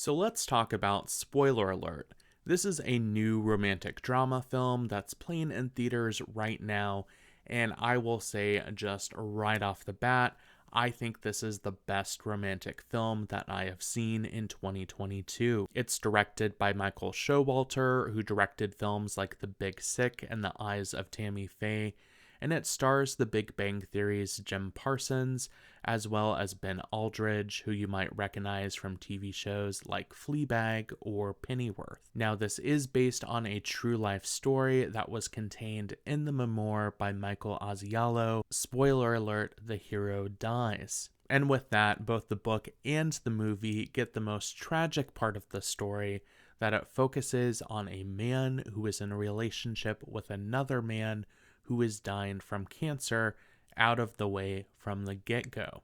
So let's talk about Spoiler Alert. This is a new romantic drama film that's playing in theaters right now, and I will say just right off the bat, I think this is the best romantic film that I have seen in 2022. It's directed by Michael Showalter, who directed films like The Big Sick and The Eyes of Tammy Faye, and it stars The Big Bang Theory's Jim Parsons, as well as Ben Aldridge, who you might recognize from TV shows like Fleabag or Pennyworth. Now, this is based on a true life story that was contained in the memoir by Michael Ausiello. Spoiler alert, the hero dies. And with that, both the book and the movie get the most tragic part of the story, that it focuses on a man who is in a relationship with another man who is dying from cancer out of the way from the get-go.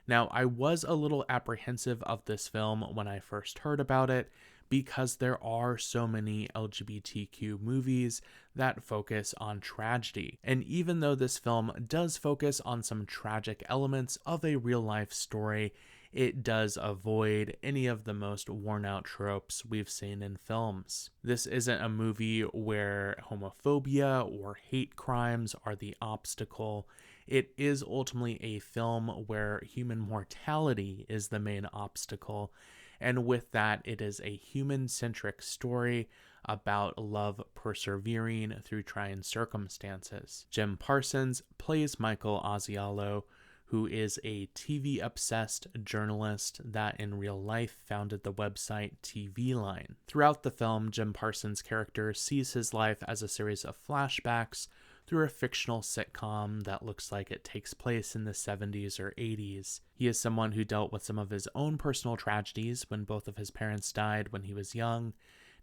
Now, I was a little apprehensive of this film when I first heard about it because there are so many LGBTQ movies that focus on tragedy. And even though this film does focus on some tragic elements of a real-life story, it does avoid any of the most worn-out tropes we've seen in films. This isn't a movie where homophobia or hate crimes are the obstacle. It is ultimately a film where human mortality is the main obstacle, and with that, it is a human-centric story about love persevering through trying circumstances. Jim Parsons plays Michael Ausiello, who is a TV-obsessed journalist that in real life founded the website TV Line. Throughout the film, Jim Parsons' character sees his life as a series of flashbacks through a fictional sitcom that looks like it takes place in the 70s or 80s. He is someone who dealt with some of his own personal tragedies when both of his parents died when he was young.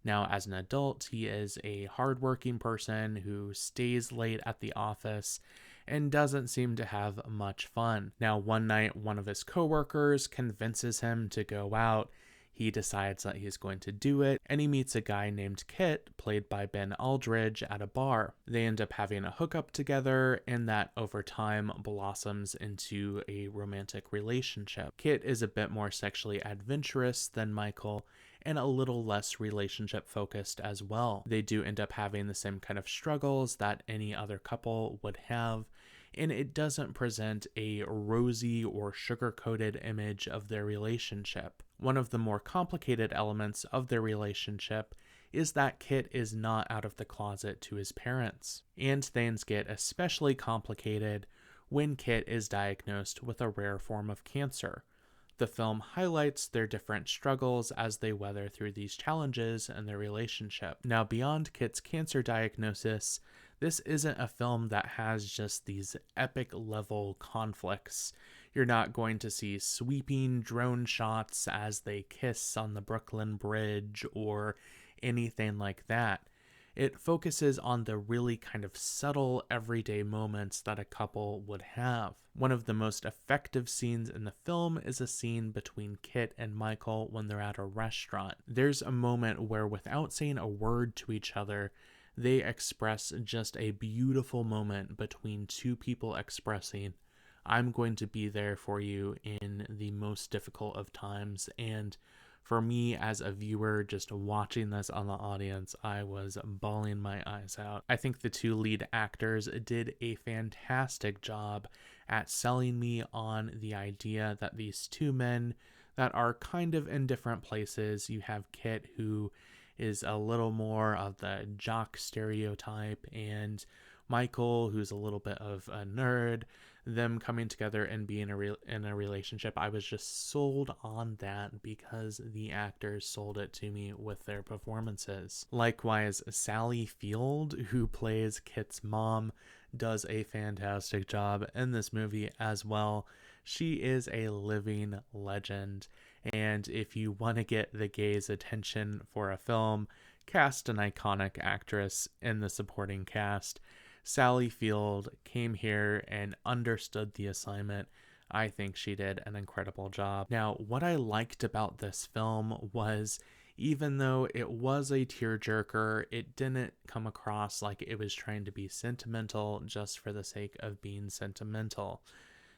Now, as an adult, he is a hardworking person who stays late at the office and doesn't seem to have much fun. Now, one night, one of his coworkers convinces him to go out. He decides that he's going to do it, and he meets a guy named Kit, played by Ben Aldridge, at a bar. They end up having a hookup together, and that over time blossoms into a romantic relationship. Kit is a bit more sexually adventurous than Michael, and a little less relationship focused as well. They do end up having the same kind of struggles that any other couple would have, and it doesn't present a rosy or sugar-coated image of their relationship. One of the more complicated elements of their relationship is that Kit is not out of the closet to his parents, and things get especially complicated when Kit is diagnosed with a rare form of cancer. The film highlights their different struggles as they weather through these challenges in their relationship. Now, beyond Kit's cancer diagnosis, this isn't a film that has just these epic level conflicts. You're not going to see sweeping drone shots as they kiss on the Brooklyn Bridge or anything like that. It focuses on the really kind of subtle everyday moments that a couple would have. One of the most effective scenes in the film is a scene between Kit and Michael when they're at a restaurant. There's a moment where, without saying a word to each other, they express just a beautiful moment between two people expressing, I'm going to be there for you in the most difficult of times. And for me as a viewer, just watching this on the audience, I was bawling my eyes out. I think the two lead actors did a fantastic job at selling me on the idea that these two men that are kind of in different places, you have Kit, who is a little more of the jock stereotype, and Michael, who's a little bit of a nerd, them coming together and being in a relationship. I was just sold on that because the actors sold it to me with their performances. Likewise, Sally Field, who plays Kit's mom, does a fantastic job in this movie as well. She is a living legend, and if you want to get the gays' attention for a film, cast an iconic actress in the supporting cast. Sally Field came here and understood the assignment. I think she did an incredible job. Now, what I liked about this film was, even though it was a tearjerker, it didn't come across like it was trying to be sentimental just for the sake of being sentimental.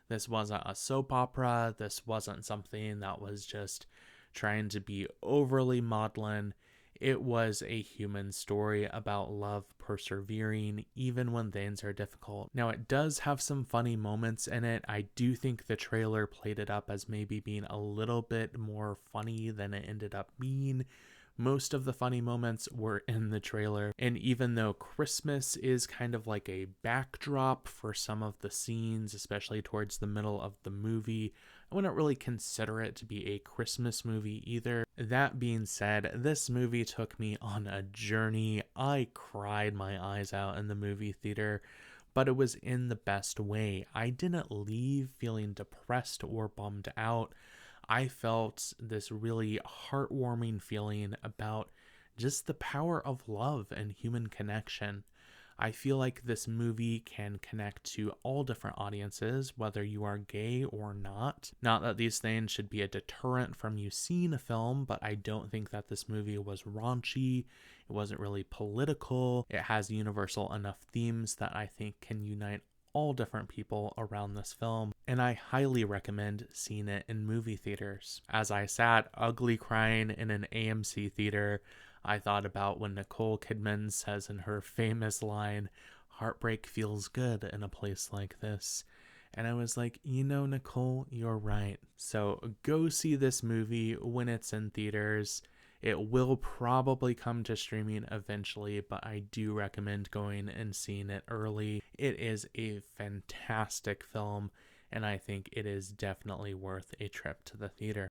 This wasn't a soap opera. This wasn't something that was just trying to be overly maudlin. It was a human story about love persevering even when things are difficult. Now, it does have some funny moments in it. I do think the trailer played it up as maybe being a little bit more funny than it ended up being. Most of the funny moments were in the trailer, and even though Christmas is kind of like a backdrop for some of the scenes, especially towards the middle of the movie, I wouldn't really consider it to be a Christmas movie either. That being said, this movie took me on a journey. I cried my eyes out in the movie theater, but it was in the best way. I didn't leave feeling depressed or bummed out. I felt this really heartwarming feeling about just the power of love and human connection. I feel like this movie can connect to all different audiences, whether you are gay or not. Not that these things should be a deterrent from you seeing a film, but I don't think that this movie was raunchy. It wasn't really political. It has universal enough themes that I think can unite all different people around this film, and I highly recommend seeing it in movie theaters. As I sat ugly crying in an AMC theater, I thought about when Nicole Kidman says in her famous line, "Heartbreak feels good in a place like this." And I was like, you know, Nicole, you're right. So go see this movie when it's in theaters. It will probably come to streaming eventually, but I do recommend going and seeing it early. It is a fantastic film, and I think it is definitely worth a trip to the theater.